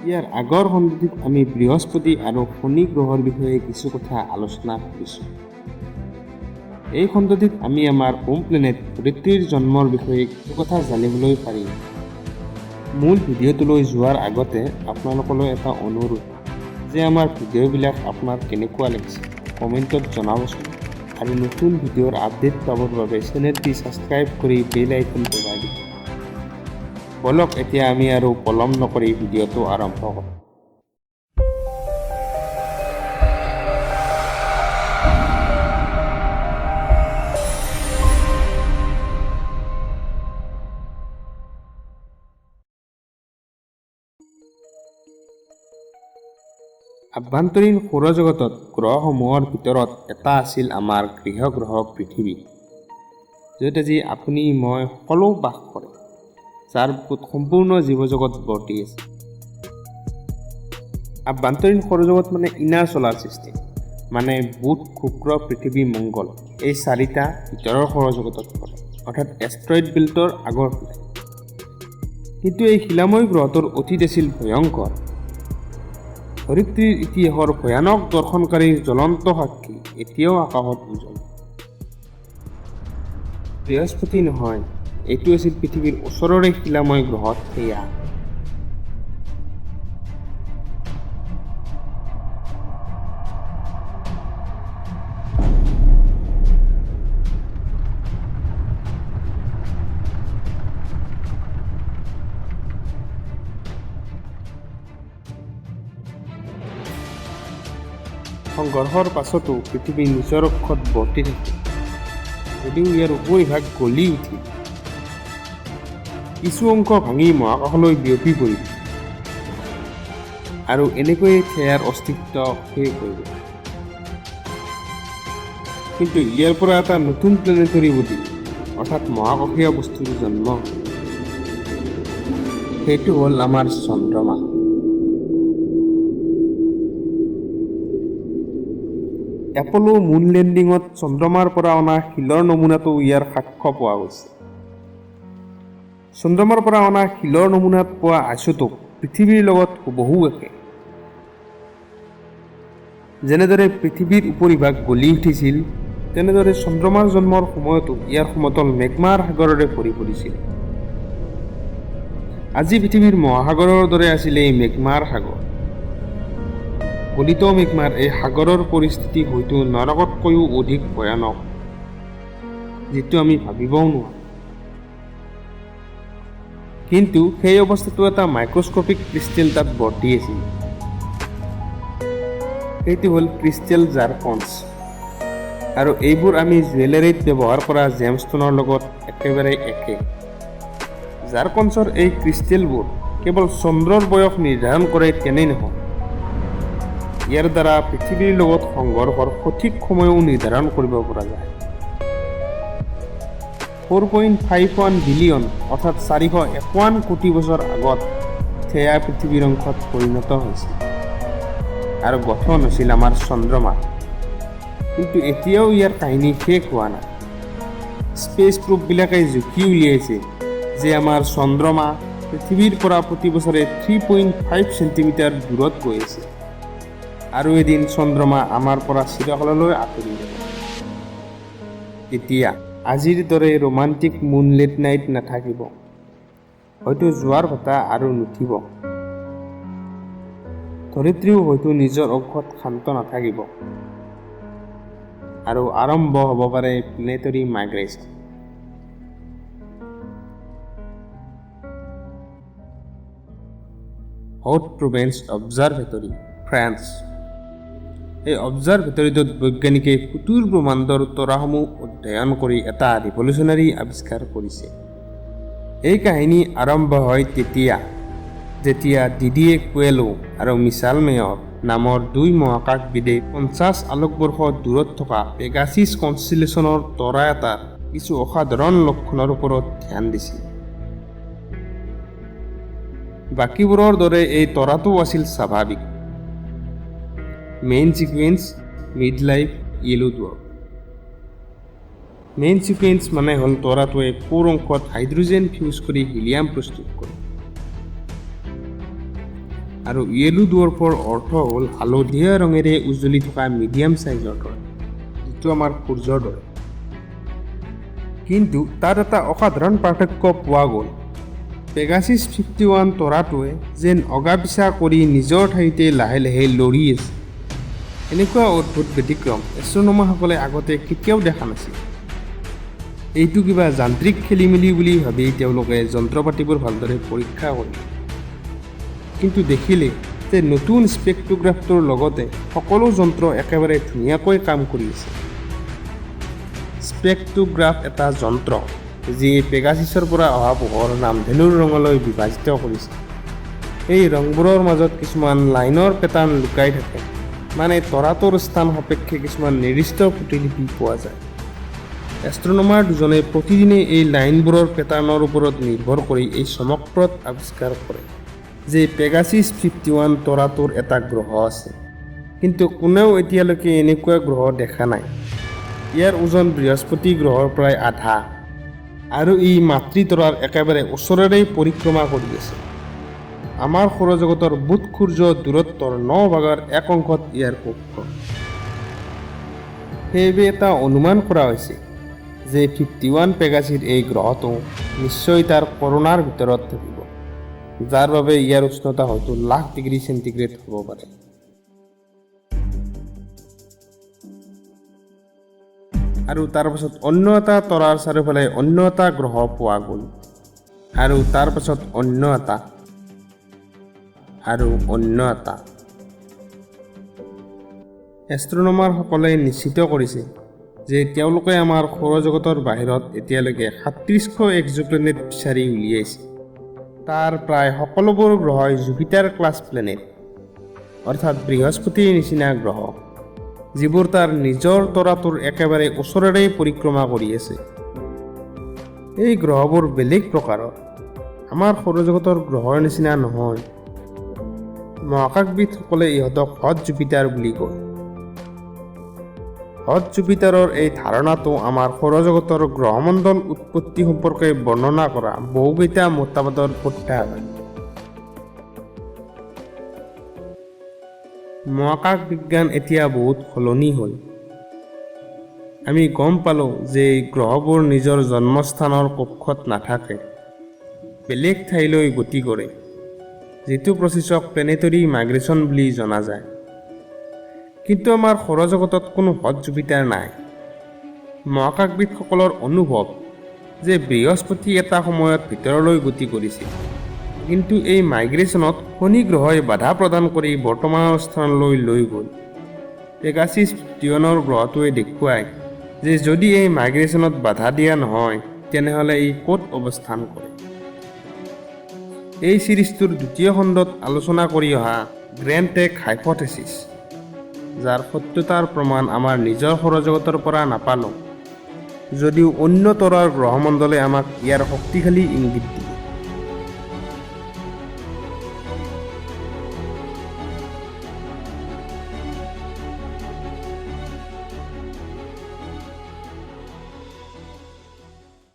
ইয়াৰ আগৰ খণ্ডটোত আমি বৃহস্পতি আৰু শনি গ্ৰহৰ বিষয়ে কিছু কথা আলোচনা কৰিছোঁ। এই খণ্ডটোত আমি আমাৰ হোম প্লেনেট ধৰিত্ৰীৰ জন্মৰ বিষয়ে কিছু কথা জানিবলৈ পাৰিম। মূল ভিডিঅ'টোলৈ যোৱাৰ আগতে আপোনালোকলৈ এটা অনুৰোধ যে আমাৰ ভিডিঅ'বিলাক আপোনাৰ কেনেকুৱা লাগিছে কমেণ্টত জনাবচোন আৰু নতুন ভিডিঅ'ৰ আপডেট পাবৰ বাবে চেনেলটি ছাবস্ক্ৰাইব কৰি বেল আইকন দবাই দিব। বলক এতিয়া আমি আৰু পলম নকৰি ভিডিঅ'টো আৰম্ভ কৰোঁ। আভ্যন্তৰীণ সৌৰজগতত গ্ৰহসমূহৰ ভিতৰত এটা আছিল আমাৰ গৃহগ্ৰহ পৃথিৱী, য'ত আজি আপুনি মই সকলো বাস কৰে, যাৰ বুকুত সম্পূৰ্ণ জীৱজগত বৰ্তি আছে। আভ্যন্তৰীণ সৌৰজগত মানে ইনাৰ ছ'লাৰ ছিষ্টেম, মানে বুধ, শুক্ৰ, পৃথিৱী, মংগল, এই চাৰিটা ভিতৰৰ সৌৰজগতত পৰে, অৰ্থাৎ এষ্ট্ৰইড বেল্টৰ আগৰ ফালে। কিন্তু এই শিলাময় গ্ৰহটোৰ অতীত আছিল ভয়ংকৰ। ধৰিত্ৰীৰ ইতিহাসৰ ভয়ানক দৰ্শনকাৰীৰ জ্বলন্ত সাক্ষী এতিয়াও আকাশত উজ্জ্বল। বৃহস্পতি নহয়, এইটো আছিল পৃথিৱীৰ ওচৰৰে শিলাময় গ্ৰহ থেয়া। সংঘৰ্ষৰ পাছতো পৃথিৱী নিজৰ অক্ষত বৰ্তি থাকিল, যদিও ইয়াৰ উপৰিভাগ গলি উঠিল, কিছু অংশ ভাঙি মহাকাশলৈ বিয়পি পৰিল আৰু এনেকৈয়ে থেয়াৰ অস্তিত্ব শেষ হৈ গ'ল। কিন্তু ইয়াৰ পৰা এটা নতুন প্লেনেটৰী বডি অৰ্থাৎ মহাকাশীয় বস্তুৰ জন্ম, সেইটো হ'ল আমাৰ চন্দ্ৰমা। এপ'লো মুন লেণ্ডিঙত চন্দ্ৰমাৰ পৰা অনা শিলৰ নমুনাটো ইয়াৰ সাক্ষ্য পোৱা গৈছে। চন্দ্ৰমাৰ পৰা অনা শিলৰ নমুনাত পোৱা আইচোটোপ পৃথিৱীৰ লগত হুবহু একে। যেনেদৰে পৃথিৱীৰ উপৰিভাগ গলি উঠিছিল, তেনেদৰে চন্দ্ৰমাৰ জন্মৰ সময়তো ইয়াৰ সমতল মেগমাৰ সাগৰেৰে ভৰি পৰিছিল। আজি পৃথিৱীৰ মহাসাগৰৰ দৰে আছিল এই মেগমাৰ সাগৰ। গলিত মেগমাৰ এই সাগৰৰ পৰিস্থিতি হয়তো নৰকতকৈও অধিক ভয়ানক, যিটো আমি ভাবিবও নোৱাৰোঁ। কিন্তু সেই অৱস্থাটো এটা মাইক্ৰস্কপিক ক্ৰিষ্টেল তাত বৰ্তি আছিল। সেইটো হ'ল ক্ৰিষ্টেল জাৰকনছ, আৰু এইবোৰ আমি জুৱেলাৰীত ব্যৱহাৰ কৰা জেমষ্টনৰ লগত একেবাৰে একে। জাৰকনছৰ এই ক্ৰিষ্টেলবোৰ কেৱল চন্দ্ৰৰ বয়স নিৰ্ধাৰণ কৰে তেনেই নহয়, ইয়াৰ দ্বাৰা পৃথিৱীৰ লগত সংঘৰ্ষৰ সঠিক সময়ও নিৰ্ধাৰণ কৰিব পৰা যায়। 4.51 বিলিয়ন অৰ্থাৎ 451 কোটি বছৰ আগত থেয়া পৃথিৱীৰ অংশত পৰিণত হৈছিল আৰু গঠন হৈছিল আমাৰ চন্দ্ৰমা। কিন্তু এতিয়াও ইয়াৰ কাহিনী শেষ হোৱা নাই। স্পেচ প্ৰববিলাকে জুখি উলিয়াইছে যে আমাৰ চন্দ্ৰমা পৃথিৱীৰ পৰা প্ৰতি বছৰে 3.5 চেণ্টিমিটাৰ দূৰত গৈ আছে, আৰু এদিন চন্দ্ৰমা আমাৰ পৰা চিৰকাললৈ আঁতৰি যাব। তেতিয়া আজিৰ দৰে ৰোমান্টিক মুনলেট নাইট নাথাকিব, হয়তো জোৱাৰ বতাহ আৰু নুঠিব। ধৰিত্ৰীও হয়তো নিজৰ অংশত শান্ত নাথাকিব, আৰু আৰম্ভ হ'ব পাৰে planetary migration. Haute Provence observatory, France. এই অবজাৰভেটৰীটোত বৈজ্ঞানিকে সুদূৰ ব্ৰহ্মাণ্ডৰ তৰাসমূহ অধ্যয়ন কৰি এটা ৰিভলিউচনাৰী আৱিষ্কাৰ কৰিছে। এই কাহিনী আৰম্ভ হয় যেতিয়া ডিডিয়ে কুৱেলো আৰু মিছাল মেয়ৰ নামৰ দুই মহাকাশবিদে 50 আলোকবৰ্ষ দূৰত থকা পেগাচিছ কনষ্টেলেশ্যনৰ তৰা এটাৰ কিছু অসাধাৰণ লক্ষণৰ ওপৰত ধ্যান দিছিল। বাকীবোৰৰ দৰে এই তৰাটো আছিল স্বাভাৱিক। Main sequence, mid life, yellow dwarf. Main sequence মানে হ'ল তৰাটোৱে কোৰ অংশত হাইড্ৰজেন ফিউজ কৰি হিলিয়াম প্ৰস্তুত কৰে। আৰু য়েলো ডুৱাৰ্ফৰ অৰ্থ হ'ল হালধীয়া ৰঙেৰে উজ্বলি থকা মিডিয়াম চাইজৰ তৰা, যিটো আমাৰ সূৰ্যৰ দৰে। কিন্তু তাত এটা অসাধাৰণ পাৰ্থক্য পোৱা গ'ল। পেগাচিছ 51 তৰাটোৱে যেন অগা পিছা কৰি নিজৰ ঠাইতে লাহে লাহে লৰি আছে। এনেকুৱা অদ্ভুত ব্যতিক্ৰম এষ্ট্ৰনমাৰসকলে আগতে কেতিয়াও দেখা নাছিল। এইটো কিবা যান্ত্ৰিক খেলিমেলি বুলি ভাবি তেওঁলোকে যন্ত্ৰ পাতিবোৰ ভালদৰে পৰীক্ষা কৰিলে। কিন্তু দেখিলে যে নতুন স্পেক্ট্ৰোগ্ৰাফটোৰ লগতে সকলো যন্ত্ৰ একেবাৰে ধুনীয়াকৈ কাম কৰি আছে। স্পেক্ট্ৰোগ্ৰাফ এটা যন্ত্ৰ যিয়ে পেগাচিছৰ পৰা অহা পোহৰ ৰামধেনুৰ ৰঙলৈ বিভাজিত কৰিছে। এই ৰংবোৰৰ মাজত কিছুমান লাইনৰ পেটাৰ্ণ লুকাই থাকে, মানে তৰাটোৰ স্থান সাপেক্ষে কিছুমান নিৰ্দিষ্ট প্ৰতিলিপি পোৱা যায়। এষ্ট্ৰনমাৰ দুজনে প্ৰতিদিনে এই লাইনবোৰৰ পেটাৰ্ণৰ ওপৰত নিৰ্ভৰ কৰি এই চমকপ্ৰদ আৱিষ্কাৰ কৰে যে পেগাচিছ 51 তৰাটোৰ এটা গ্ৰহ আছে। কিন্তু কোনেও এতিয়ালৈকে এনেকুৱা গ্ৰহ দেখা নাই। ইয়াৰ ওজন বৃহস্পতি গ্ৰহৰ প্ৰায় আধা, আৰু ই মাতৃতৰাৰ একেবাৰে ওচৰেৰেই পৰিক্ৰমা কৰি আছে। আমাৰ সৌৰজগতৰ বুধ সূৰ্য দূৰত্বৰ 9 ভাগৰ 1 অংশত ইয়াৰ কক্ষ। সেইবাবে এটা অনুমান কৰা হৈছে যে 51 পেগাচিৰ এই গ্ৰহটো নিশ্চয় তাৰ কৰোণাৰ ভিতৰত থাকিব, যাৰ বাবে ইয়াৰ উষ্ণতা হয়তো লাখ ডিগ্ৰী চেণ্টিগ্ৰেড হ'ব পাৰে। আৰু তাৰ পাছত অন্য এটা তৰাৰ চাৰিওফালে অন্য এটা গ্ৰহ পোৱা গ'ল, আৰু তাৰ পাছত অন্য এটা আৰু অন্য এটা। এষ্ট্ৰনমাৰসকলে নিশ্চিত কৰিছে যে তেওঁলোকে আমাৰ সৌৰজগতৰ বাহিৰত এতিয়ালৈকে 3700 এক্সোপ্লেনেট বিচাৰি উলিয়াইছে। তাৰ প্ৰায় সকলোবোৰ গ্ৰহই জুপিটাৰ ক্লাছ প্লেনেট, অৰ্থাৎ বৃহস্পতিৰ নিচিনা গ্ৰহ, যিবোৰ তাৰ নিজৰ তৰাটোৰ একেবাৰে ওচৰেৰেই পৰিক্ৰমা কৰি আছে। এই গ্ৰহবোৰ বেলেগ প্ৰকাৰৰ, আমাৰ সৌৰজগতৰ গ্ৰহৰ নিচিনা নহয়। মহাকাশবিদসকলে ইহঁতক হট জুপিটাৰ বুলি কয়। হট জুপিটাৰৰ এই ধাৰণাটো আমাৰ সৌৰজগতৰ গ্ৰহমণ্ডল উৎপত্তি সম্পৰ্কে বৰ্ণনা কৰা বহুকেইটা মতবাদৰ প্ৰত্যাহ্বান। মহাকাশ বিজ্ঞান এতিয়া বহুত সলনি হ'ল। আমি গম পালোঁ যে গ্ৰহবোৰ নিজৰ জন্মস্থানৰ কক্ষত নাথাকে, বেলেগ ঠাইলৈ গতি কৰে, যিটো প্ৰচেছক প্লেনেটৰী মাইগ্ৰেশ্যন বুলি জনা যায়। কিন্তু আমাৰ সৌৰজগতত কোনো হট জুপিটাৰ নাই। মহাকাশবিদসকলৰ অনুভৱ যে বৃহস্পতি এটা সময়ত ভিতৰলৈ গতি কৰিছিল, কিন্তু এই মাইগ্ৰেশ্যনত শনি গ্ৰহই বাধা প্ৰদান কৰি বৰ্তমানৰ স্থানলৈ লৈ গ'ল। পেগাচিছ 51 গ্ৰহটোৱে দেখুৱায় যে যদি এই মাইগ্ৰেশ্যনত বাধা দিয়া নহয়, তেনেহ'লে ই ক'ত অৱস্থান কৰে। এই চিৰিজটোৰ দ্বিতীয় খণ্ডত আলোচনা কৰি অহা গ্ৰেণ্ড টেক হাইপথেচিছ, যাৰ সত্যতাৰ প্ৰমাণ আমাৰ নিজৰ সৌৰজগতৰ পৰা নাপালোঁ, যদিও অন্য তৰাৰ গ্ৰহমণ্ডলে আমাক ইয়াৰ শক্তিশালী ইংগিত দিয়ে।